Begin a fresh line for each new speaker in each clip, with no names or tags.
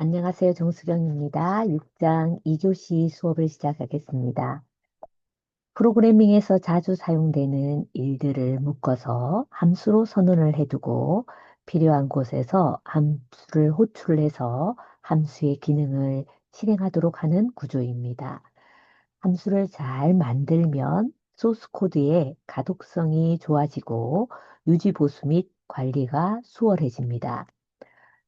안녕하세요. 정수경입니다. 6장 2교시 수업을 시작하겠습니다. 프로그래밍에서 자주 사용되는 일들을 묶어서 함수로 선언을 해두고 필요한 곳에서 함수를 호출해서 함수의 기능을 실행하도록 하는 구조입니다. 함수를 잘 만들면 소스 코드의 가독성이 좋아지고 유지 보수 및 관리가 수월해집니다.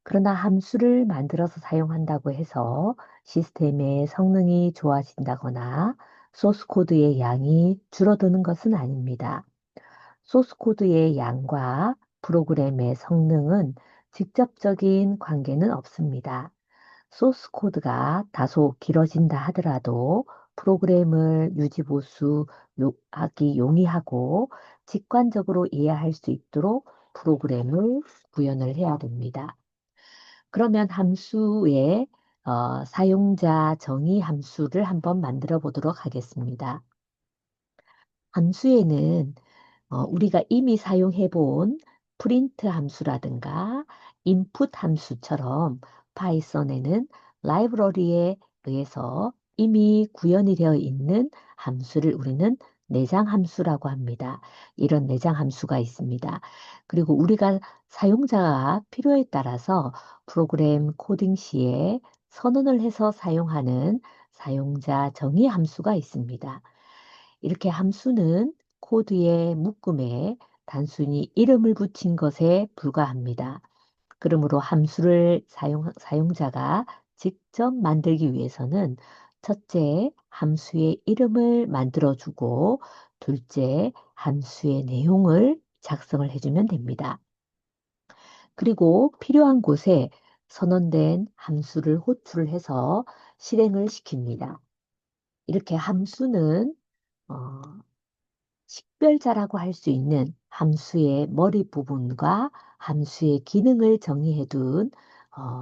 그러나 함수를 만들어서 사용한다고 해서 시스템의 성능이 좋아진다거나 소스 코드의 양이 줄어드는 것은 아닙니다. 소스 코드의 양과 프로그램의 성능은 직접적인 관계는 없습니다. 소스 코드가 다소 길어진다 하더라도 프로그램을 하기 용이하고 직관적으로 이해할 수 있도록 프로그램을 구현을 해야 됩니다. 그러면 함수의 사용자 정의 함수를 한번 만들어 보도록 하겠습니다. 함수에는 우리가 이미 사용해 본 프린트 함수라든가 인풋 함수처럼 파이썬에는 라이브러리에 의해서 이미 구현이 되어 있는 함수를 우리는 내장 함수라고 합니다. 이런 내장 함수가 있습니다. 그리고 우리가 사용자가 필요에 따라서 프로그램 코딩 시에 선언을 해서 사용하는 사용자 정의 함수가 있습니다. 이렇게 함수는 코드의 묶음에 단순히 이름을 붙인 것에 불과합니다. 그러므로 함수를 사용자가 직접 만들기 위해서는 첫째, 함수의 이름을 만들어주고 둘째, 함수의 내용을 작성을 해주면 됩니다. 그리고 필요한 곳에 선언된 함수를 호출해서 실행을 시킵니다. 이렇게 함수는 어, 식별자라고 할 수 있는 함수의 머리 부분과 함수의 기능을 정의해둔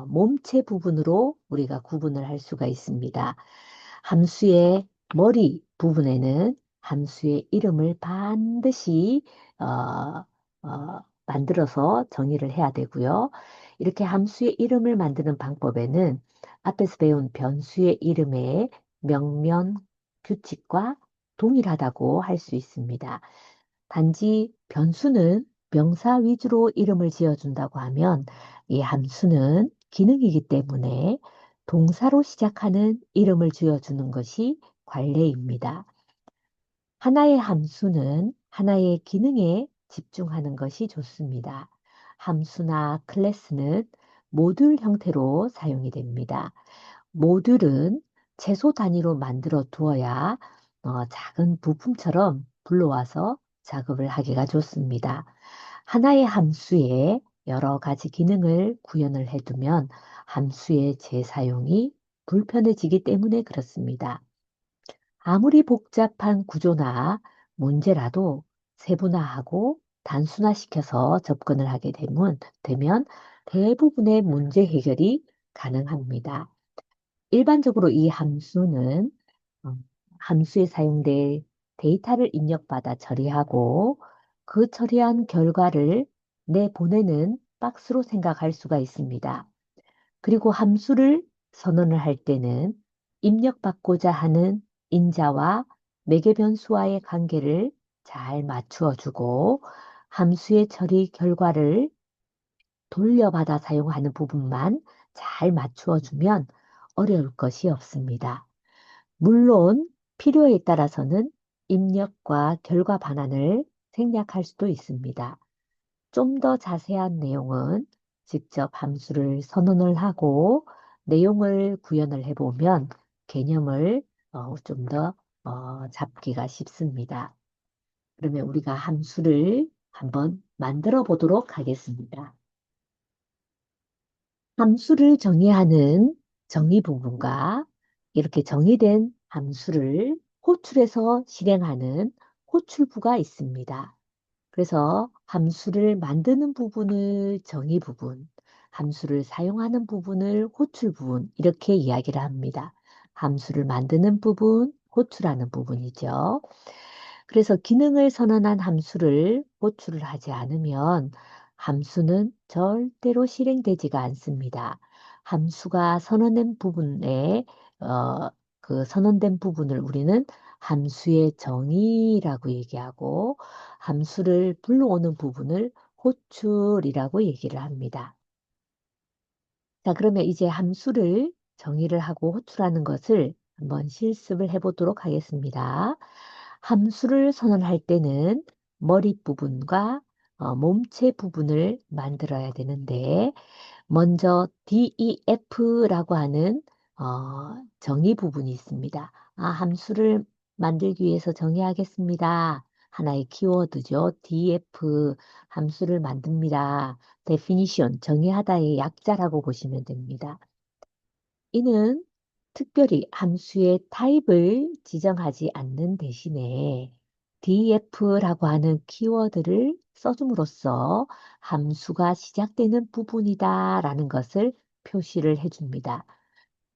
몸체 부분으로 우리가 구분을 할 수가 있습니다. 함수의 머리 부분에는 함수의 이름을 반드시 만들어서 정의를 해야 되고요. 이렇게 함수의 이름을 만드는 방법에는 앞에서 배운 변수의 이름의 명명 규칙과 동일하다고 할 수 있습니다. 단지 변수는 명사 위주로 이름을 지어준다고 하면 이 함수는 기능이기 때문에 동사로 시작하는 이름을 지어주는 것이 관례입니다. 하나의 함수는 하나의 기능에 집중하는 것이 좋습니다. 함수나 클래스는 모듈 형태로 사용이 됩니다. 모듈은 최소 단위로 만들어 두어야 작은 부품처럼 불러와서 작업을 하기가 좋습니다. 하나의 함수에 여러 가지 기능을 구현을 해두면 함수의 재사용이 불편해지기 때문에 그렇습니다. 아무리 복잡한 구조나 문제라도 세분화하고 단순화시켜서 접근을 하게 되면 대부분의 문제 해결이 가능합니다. 일반적으로 이 함수는 어, 함수에 사용될 데이터를 입력받아 처리하고 그 처리한 결과를 내보내는 박스로 생각할 수가 있습니다. 그리고 함수를 선언을 할 때는 입력받고자 하는 인자와 매개변수와의 관계를 잘 맞추어 주고 함수의 처리 결과를 돌려받아 사용하는 부분만 잘 맞추어 주면 어려울 것이 없습니다. 물론 필요에 따라서는 입력과 결과 반환을 생략할 수도 있습니다. 좀 더 자세한 내용은 직접 함수를 선언을 하고 내용을 구현을 해보면 개념을 좀 더 잡기가 쉽습니다. 그러면 우리가 함수를 한번 만들어 보도록 하겠습니다. 함수를 정의하는 정의 부분과 이렇게 정의된 함수를 호출해서 실행하는 호출부가 있습니다. 그래서 함수를 만드는 부분을 정의 부분, 함수를 사용하는 부분을 호출 부분, 이렇게 이야기를 합니다. 함수를 만드는 부분, 호출하는 부분이죠. 그래서 기능을 선언한 함수를 호출을 하지 않으면 함수는 절대로 실행되지가 않습니다. 함수가 선언된 부분에 어, 그 선언된 부분을 우리는 함수의 정의라고 얘기하고 함수를 불러오는 부분을 호출이라고 얘기를 합니다. 자, 그러면 이제 함수를 정의를 하고 호출하는 것을 한번 실습을 해보도록 하겠습니다. 함수를 선언할 때는 머리 부분과 몸체 부분을 만들어야 되는데 먼저 DEF라고 하는 정의 부분이 있습니다. 함수를 만들기 위해서 정의하겠습니다. 하나의 키워드죠. DEF 함수를 만듭니다. definition 정의하다의 약자라고 보시면 됩니다. 이는 특별히 함수의 타입을 지정하지 않는 대신에 def라고 하는 키워드를 써줌으로써 함수가 시작되는 부분이다라는 것을 표시를 해줍니다.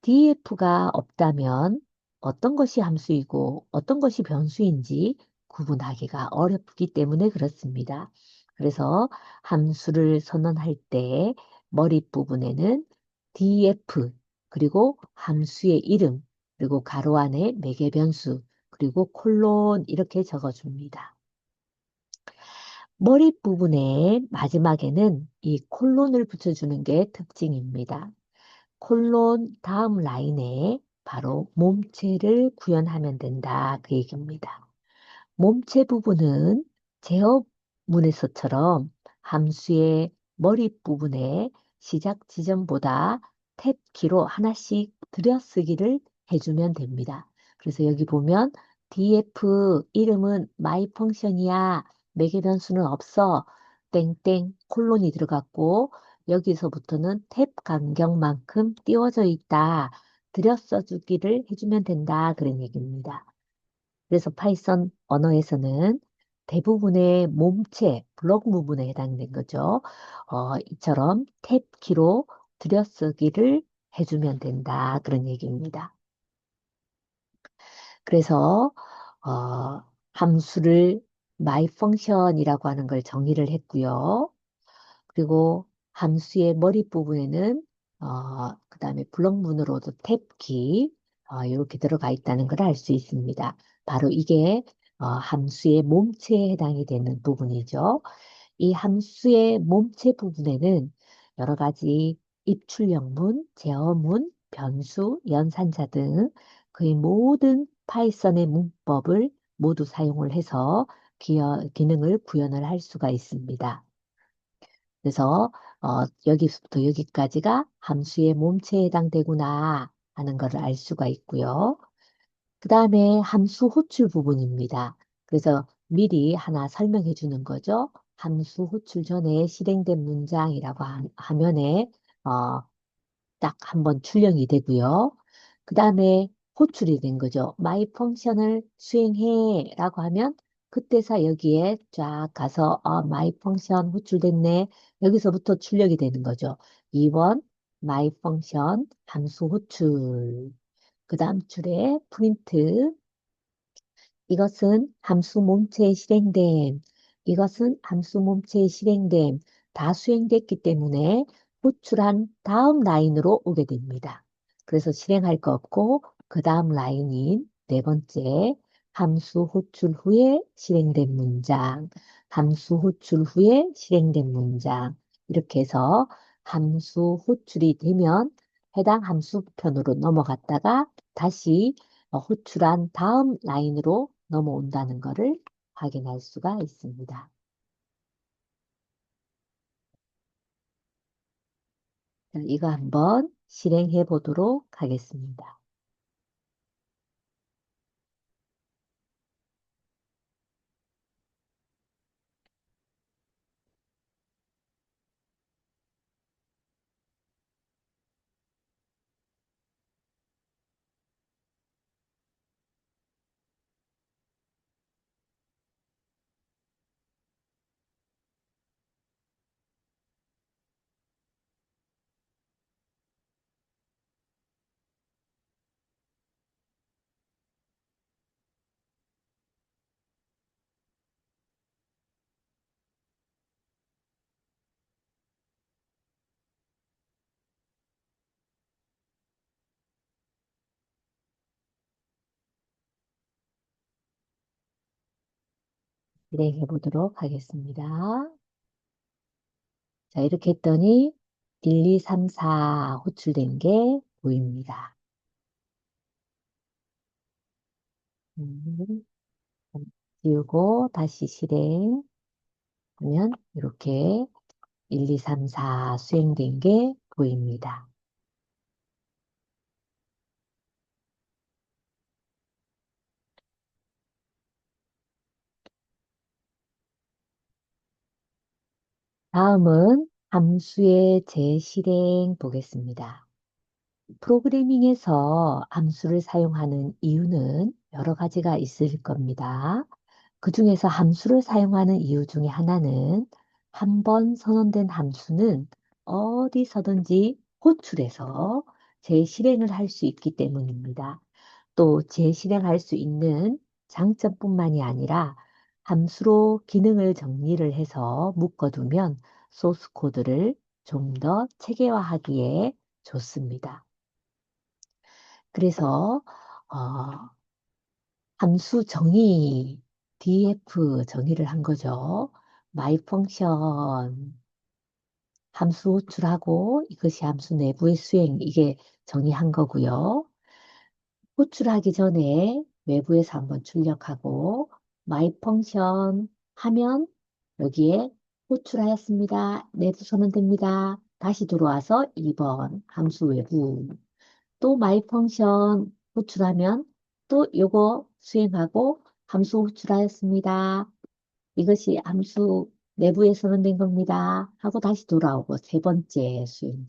DF가 없다면 어떤 것이 함수이고 어떤 것이 변수인지 구분하기가 어렵기 때문에 그렇습니다. 그래서 함수를 선언할 때 머릿부분에는 df 그리고 함수의 이름 그리고 가로 안에 매개 변수 그리고 콜론 이렇게 적어줍니다. 머릿부분의 마지막에는 이 콜론을 붙여주는 게 특징입니다. 콜론 다음 라인에 바로 몸체를 구현하면 된다. 그 얘기입니다. 몸체 부분은 제어문에서처럼 함수의 머리 부분에 시작 지점보다 탭 키로 하나씩 들여쓰기를 해주면 됩니다. 그래서 여기 보면 df 이름은 my 펑션이야. 매개 변수는 없어. 땡땡 콜론이 들어갔고 여기서부터는 탭 간격만큼 띄워져 있다. 들여 써주기를 해주면 된다. 그런 얘기입니다. 그래서 파이썬 언어에서는 대부분의 몸체, 블록 부분에 해당된 거죠. 이처럼 탭 키로 들여쓰기를 해주면 된다. 그런 얘기입니다. 그래서 함수를 my function이라고 하는 걸 정의를 했고요. 그리고 함수의 머리 부분에는 그다음에 블럭문으로도 탭키 이렇게 들어가 있다는 걸 알 수 있습니다. 바로 이게 함수의 몸체에 해당이 되는 부분이죠. 이 함수의 몸체 부분에는 여러 가지 입출력문, 제어문, 변수, 연산자 등 거의 모든 파이썬의 문법을 모두 사용을 해서 기능을 구현을 할 수가 있습니다. 그래서 여기서부터 여기까지가 함수의 몸체에 해당되구나 하는 것을 알 수가 있고요. 그 다음에 함수 호출 부분입니다. 그래서 미리 하나 설명해 주는 거죠. 함수 호출 전에 실행된 문장이라고 화면에 어, 딱 한번 출력이 되고요. 그 다음에 호출이 된 거죠. my 펑션을 수행해 라고 하면 그때서 여기에 쫙 가서 my 펑션 호출됐네. 여기서부터 출력이 되는 거죠. 2번 my 펑션 함수 호출. 그 다음 줄에 프린트 이것은 함수 몸체에 실행됨. 이것은 함수 몸체에 실행됨. 다 수행됐기 때문에 호출한 다음 라인으로 오게 됩니다. 그래서 실행할 거 없고 그 다음 라인인 네 번째 함수 호출 후에 실행된 문장, 함수 호출 후에 실행된 문장 이렇게 해서 함수 호출이 되면 해당 함수편으로 넘어갔다가 다시 호출한 다음 라인으로 넘어온다는 것을 확인할 수가 있습니다. 자, 이거 한번 실행해 보도록 하겠습니다. 실행해 보도록 하겠습니다. 자, 이렇게 했더니 1, 2, 3, 4 호출된 게 보입니다. 음, 지우고 다시 실행하면 이렇게 1, 2, 3, 4 수행된 게 보입니다. 다음은 함수의 재실행 보겠습니다. 프로그래밍에서 함수를 사용하는 이유는 여러 가지가 있을 겁니다. 그 중에서 함수를 사용하는 이유 중에 하나는 한 번 선언된 함수는 어디서든지 호출해서 재실행을 할 수 있기 때문입니다. 또 재실행할 수 있는 장점뿐만이 아니라 함수로 기능을 정리를 해서 묶어두면 소스 코드를 좀 더 체계화하기에 좋습니다. 그래서 어, 함수 정의, df 정의를 한 거죠. my function 함수 호출하고 이것이 함수 내부의 수행 이게 정의한 거고요. 호출하기 전에 외부에서 한번 출력하고 my function 하면 여기에 호출하였습니다. 내부 선언됩니다. 다시 들어와서 2번 함수 외부 또 my function 호출하면 또 요거 수행하고 함수 호출하였습니다. 이것이 함수 내부에 선언된 겁니다. 하고 다시 돌아오고 세 번째 수행.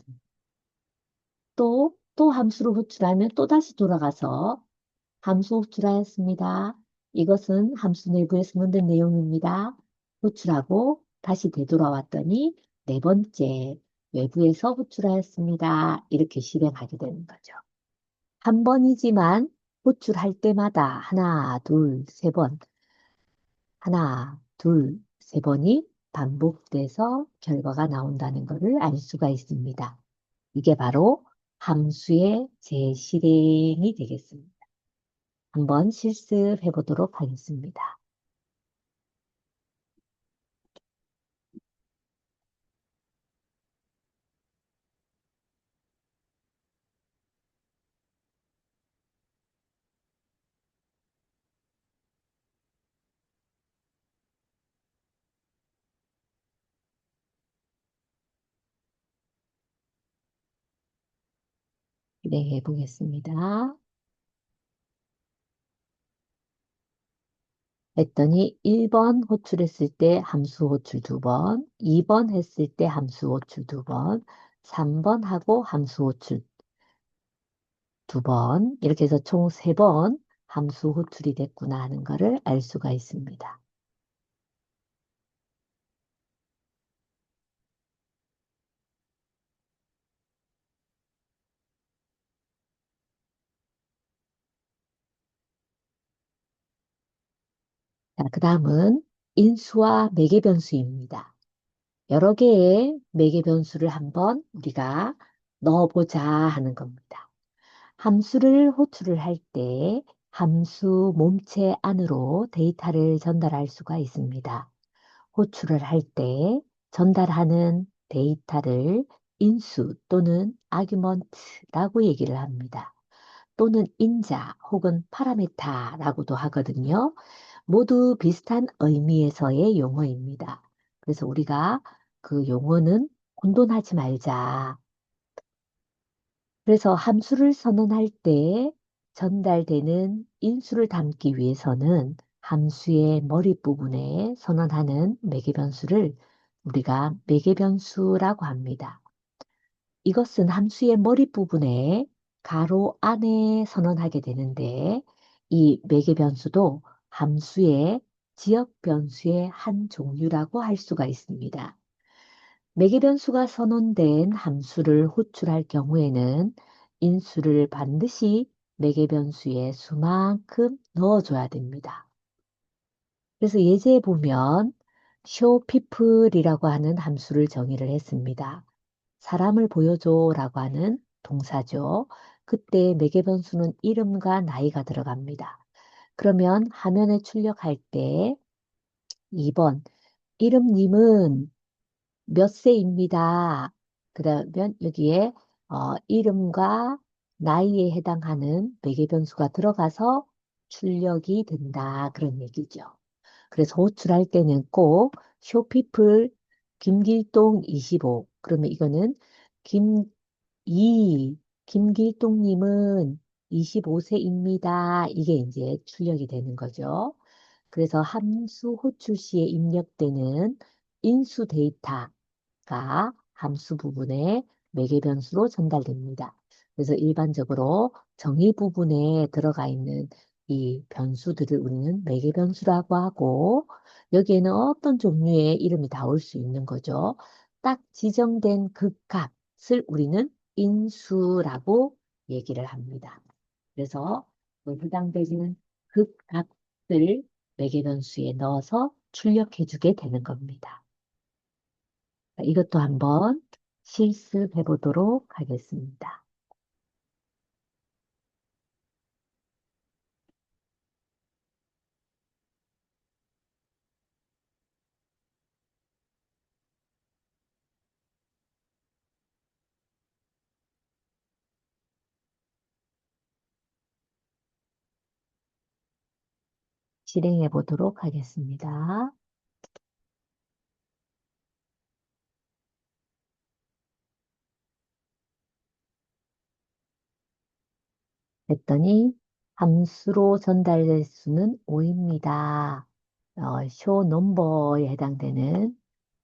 또 함수를 호출하면 또 다시 돌아가서 함수 호출하였습니다. 이것은 함수 내부에 선언된 내용입니다. 호출하고 다시 되돌아왔더니 네 번째 외부에서 호출하였습니다. 이렇게 실행하게 되는 거죠. 한 번이지만 호출할 때마다 하나, 둘, 세 번, 하나, 둘, 세 번이 반복돼서 결과가 나온다는 것을 알 수가 있습니다. 이게 바로 함수의 재실행이 되겠습니다. 한번 실습해 보도록 하겠습니다. 진행해 보겠습니다. 했더니 1번 호출했을 때 함수 호출 2번, 2번 했을 때 함수 호출 2번, 3번 하고 함수 호출 2번, 이렇게 해서 총 3번 함수 호출이 됐구나 하는 것을 알 수가 있습니다. 자, 그 다음은 인수와 매개 변수입니다. 여러 개의 매개 변수를 한번 우리가 넣어보자 하는 겁니다. 함수를 호출을 할 때 함수 몸체 안으로 데이터를 전달할 수가 있습니다. 호출을 할 때 전달하는 데이터를 인수 또는 아규먼트라고 얘기를 합니다. 또는 인자 혹은 파라메타라고도 하거든요. 모두 비슷한 의미에서의 용어입니다. 그래서 우리가 그 용어는 혼돈하지 말자. 그래서 함수를 선언할 때 전달되는 인수를 담기 위해서는 함수의 머리 부분에 선언하는 매개변수를 우리가 매개변수라고 합니다. 이것은 함수의 머리 부분에 가로 안에 선언하게 되는데 이 매개변수도 함수의 지역 변수의 한 종류라고 할 수가 있습니다. 매개변수가 선언된 함수를 호출할 경우에는 인수를 반드시 매개변수의 수만큼 넣어줘야 됩니다. 그래서 예제에 보면 show people이라고 하는 함수를 정의를 했습니다. 사람을 보여줘라고 하는 동사죠. 그때 매개변수는 이름과 나이가 들어갑니다. 그러면 화면에 출력할 때 2번, 이름님은 몇 세입니다. 그러면 여기에 이름과 나이에 해당하는 매개 변수가 들어가서 출력이 된다. 그런 얘기죠. 그래서 호출할 때는 꼭 쇼피플 김길동 25. 그러면 이거는 이 김길동님은 25세입니다. 이게 이제 출력이 되는 거죠. 그래서 함수 호출 시에 입력되는 인수 데이터가 함수 부분에 매개 변수로 전달됩니다. 그래서 일반적으로 정의 부분에 들어가 있는 이 변수들을 우리는 매개 변수라고 하고 여기에는 어떤 종류의 이름이 다 올 수 있는 거죠. 딱 지정된 극값을 우리는 인수라고 얘기를 합니다. 그래서 그 해당되는 극값을 매개 변수에 넣어서 출력해 주게 되는 겁니다. 이것도 한번 실습해 보도록 하겠습니다. 실행해 보도록 하겠습니다. 했더니 함수로 전달될 수는 5입니다. 쇼 넘버에 해당되는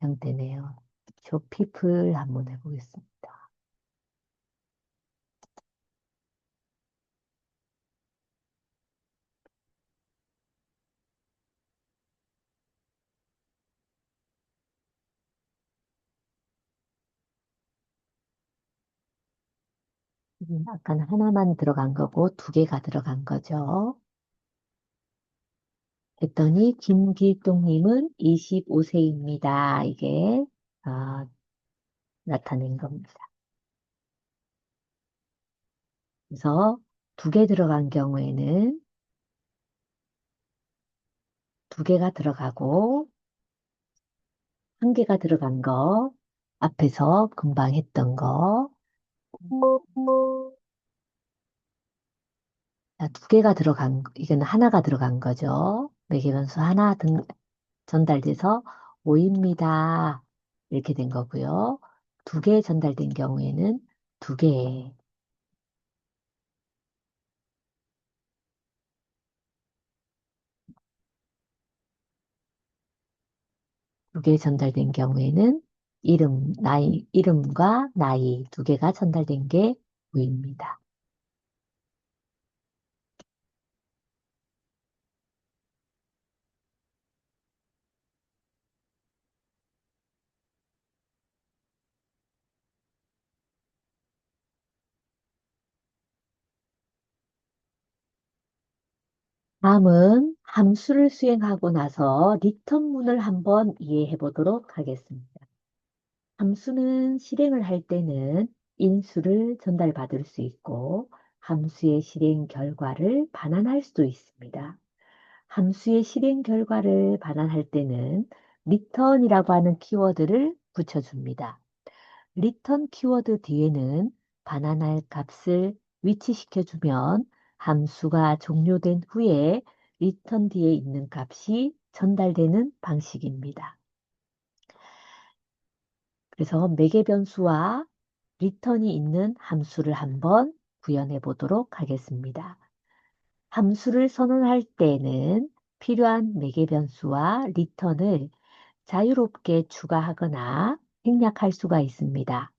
형태네요. 쇼 피플 한번 해보겠습니다. 아까는 하나만 들어간 거고 두 개가 들어간 거죠. 했더니 김길동님은 25세입니다. 이게 아, 나타낸 겁니다. 그래서 두 개 들어간 경우에는 두 개가 들어가고 한 개가 들어간 거 앞에서 금방 했던 거 두 개가 들어간 이거는 하나가 들어간 거죠. 매개변수 하나 전달돼서 5입니다. 이렇게 된 거고요. 두 개 전달된 경우에는 두 개, 두 개 전달된 경우에는 이름과 나이 두 개가 전달된 게 5입니다. 다음은 함수를 수행하고 나서 리턴문을 한번 이해해 보도록 하겠습니다. 함수는 실행을 할 때는 인수를 전달받을 수 있고 함수의 실행 결과를 반환할 수도 있습니다. 함수의 실행 결과를 반환할 때는 return이라고 하는 키워드를 붙여줍니다. return 키워드 뒤에는 반환할 값을 위치시켜주면 함수가 종료된 후에 return 뒤에 있는 값이 전달되는 방식입니다. 그래서 매개 변수와 return이 있는 함수를 한번 구현해 보도록 하겠습니다. 함수를 선언할 때는 필요한 매개 변수와 return을 자유롭게 추가하거나 생략할 수가 있습니다.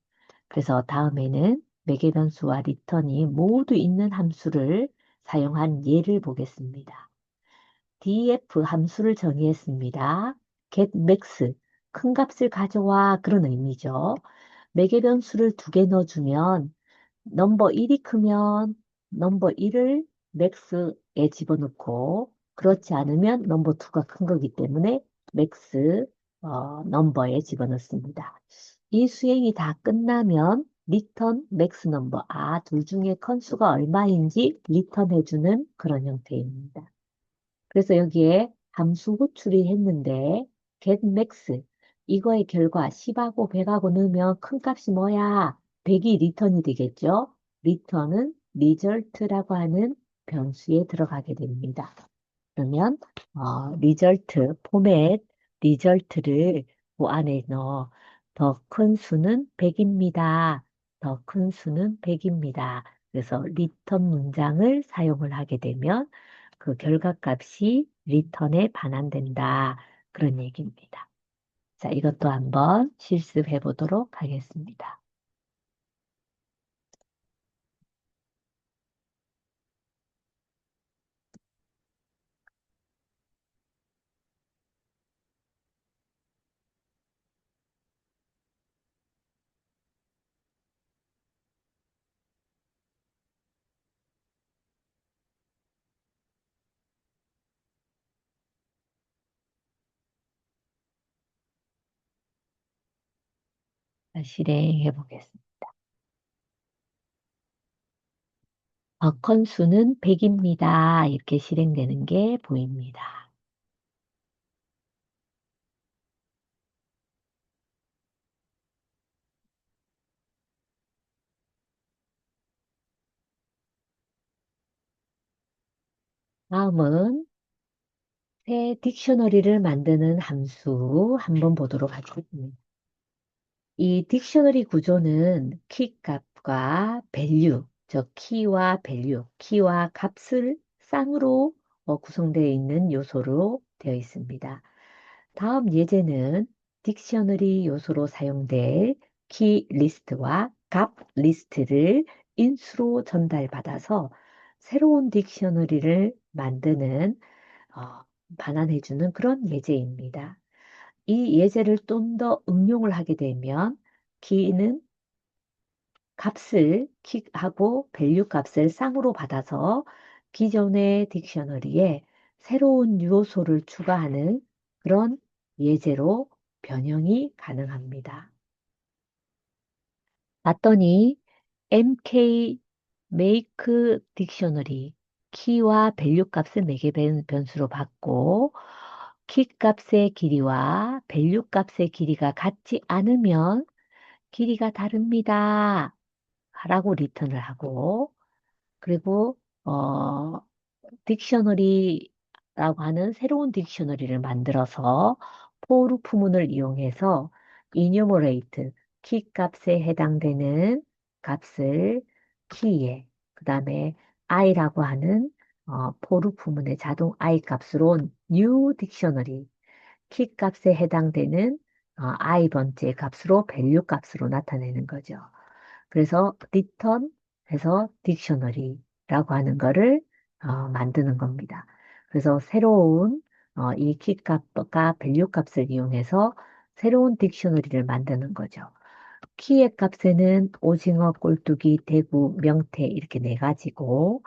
그래서 다음에는 매개 변수와 return이 모두 있는 함수를 사용한 예를 보겠습니다. df 함수를 정의했습니다. getMax, 큰 값을 가져와 그런 의미죠. 매개 변수를 두 개 넣어주면 넘버 1이 크면 넘버 1을 max에 집어넣고 그렇지 않으면 넘버 2가 큰 거기 때문에 max 넘버에 집어넣습니다. 이 수행이 다 끝나면 return max number, 둘 중에 컨수가 얼마인지 리턴 해주는 그런 형태입니다. 그래서 여기에 함수 호출을 했는데 getMax 이거의 결과 10하고 100하고 넣으면 큰 값이 뭐야? 100이 리턴이 되겠죠? 리턴은 result라고 하는 변수에 들어가게 됩니다. 그러면 리절트 포맷 리절트를 그 안에 넣어 더 큰 수는 100입니다. 더 큰 수는 100입니다. 그래서 리턴 문장을 사용을 하게 되면 그 결과값이 리턴에 반환된다. 그런 얘기입니다. 자, 이것도 한번 실습해 보도록 하겠습니다. 자, 실행해 보겠습니다. 건수는 100입니다. 이렇게 실행되는 게 보입니다. 다음은 새 딕셔너리를 만드는 함수 한번 보도록 하겠습니다. 이 딕셔너리 구조는 키 값과 밸류, 즉 키와 밸류, 키와 값을 쌍으로 구성되어 있는 요소로 되어 있습니다. 다음 예제는 딕셔너리 요소로 사용될 키 리스트와 값 리스트를 인수로 전달받아서 새로운 딕셔너리를 만드는 어, 반환해주는 그런 예제입니다. 이 예제를 좀 더 응용을 하게 되면 키는 값을 키하고 밸류 값을 쌍으로 받아서 기존의 딕셔너리에 새로운 요소를 추가하는 그런 예제로 변형이 가능합니다. 봤더니 MK make 딕셔너리 키와 밸류 값을 매개 변수로 받고 키 값의 길이와 밸류 값의 길이가 같지 않으면 길이가 다릅니다. 라고 리턴을 하고 그리고 딕셔너리라고 하는 새로운 딕셔너리를 만들어서 for 부문을 이용해서 enumerate 키 값에 해당되는 값을 키에 그다음에 i라고 하는 for 부문의 자동 i 값으로 new 딕셔너리 키 값에 해당되는 i 번째 값으로 value 값으로 나타내는 거죠. 그래서 return 해서 딕셔너리라고 하는 거를 만드는 겁니다. 그래서 새로운 이 키값과 밸류 값을 이용해서 새로운 딕셔너리를 만드는 거죠. 키의 값에는 오징어, 꼴뚜기, 대구, 명태 이렇게 네 가지고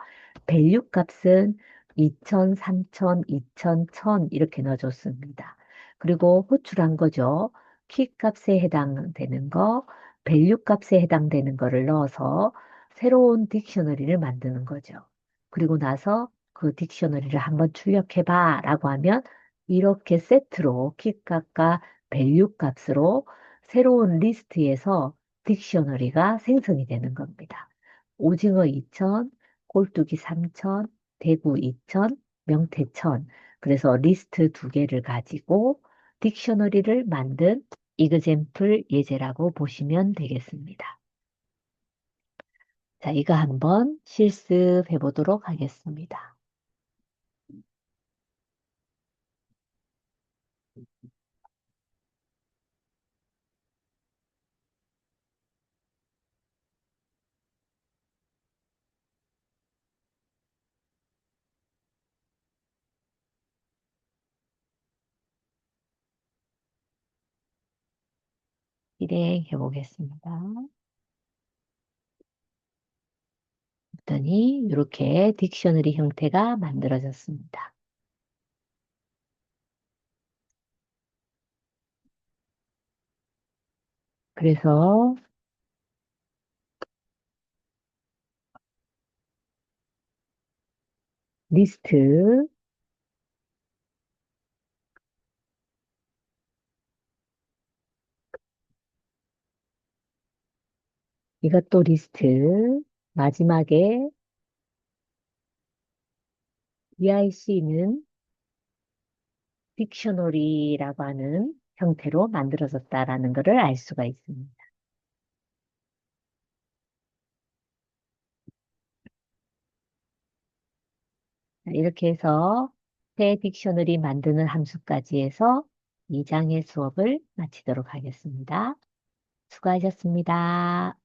밸류 값은 2천, 3천, 2천, 1000 이렇게 넣어줬습니다. 그리고 호출한 거죠. 키 값에 해당되는 거, 밸류 값에 해당되는 거를 넣어서 새로운 딕셔너리를 만드는 거죠. 그리고 나서 그 딕셔너리를 한번 출력해봐 라고 하면 이렇게 세트로 키 값과 밸류 값으로 새로운 리스트에서 딕셔너리가 생성이 되는 겁니다. 오징어 2천, 꼴뚜기 3천, 대구 2천, 명태 1천. 그래서 리스트 두 개를 가지고 딕셔너리를 만든 이그젬플 예제라고 보시면 되겠습니다. 자, 이거 한번 실습해 보도록 하겠습니다. 실행해 보겠습니다. 그랬더니 이렇게 딕셔너리 형태가 만들어졌습니다. 그래서 리스트 이것도 리스트. 마지막에 EIC는 딕셔너리라고 하는 형태로 만들어졌다라는 것을 알 수가 있습니다. 자, 이렇게 해서 새 딕셔너리 만드는 함수까지 해서 2장의 수업을 마치도록 하겠습니다. 수고하셨습니다.